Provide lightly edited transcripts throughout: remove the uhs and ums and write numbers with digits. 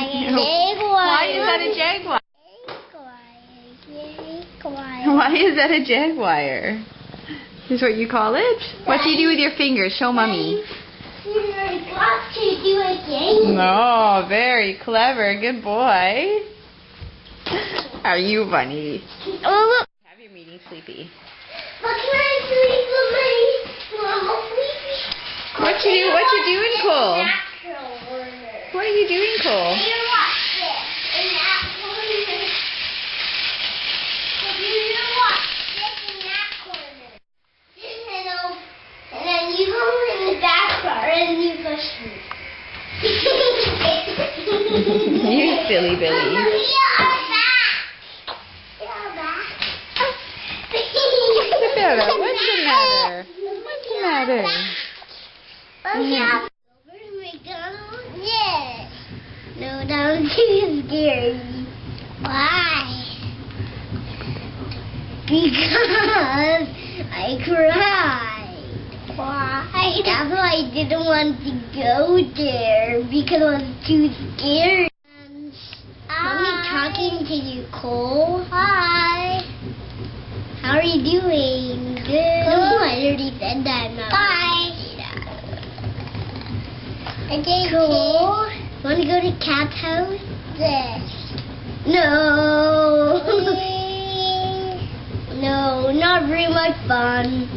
Why is that a jaguar? Why is that a jaguar? Is what you call it? What do you do with your fingers? Show mommy. No, very clever. Good boy. Are you funny? Oh, Have your meeting, Sleepy. What you doing, Cole? What are you doing, Cole? And then you go in the back car and you go sleep. You silly Billy. Isabella, what's the matter? What's the matter? McDonald's? Yes. No, that was too scary. Why? Because I cried. Why? That's why I didn't want to go there, because I was too scared. Mommy talking to you, Cole. Hi. How are you doing? Good. No, I already said that. Bye. Okay, Cole. Want to go to Cat's house? Yes. No. No, not very much fun.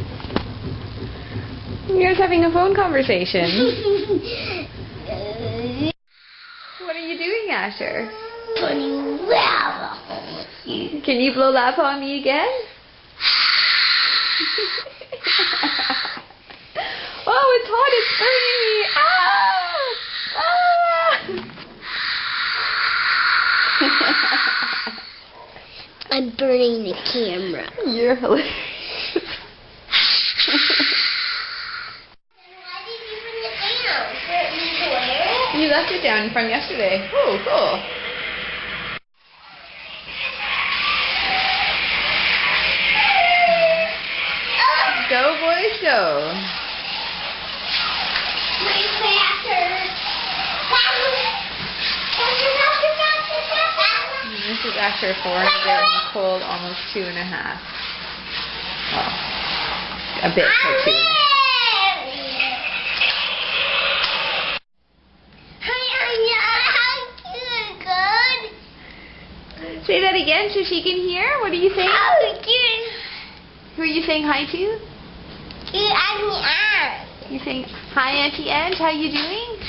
You guys having a phone conversation. What are you doing, Asher? Putting lava. Can you blow lava on me again? Oh, it's hot. It's burning me. Ah! I'm burning the camera. You're hilarious. Why did you bring it down? For me to wear it? You left it down from yesterday. Oh, cool. Go, boys, go. This is Asher 4 and Nicole almost 2.5. Well, a bit for 2.5. Say that again so she can hear. What are you saying? Who are you saying hi to? You saying hi, Auntie Ange? How you doing?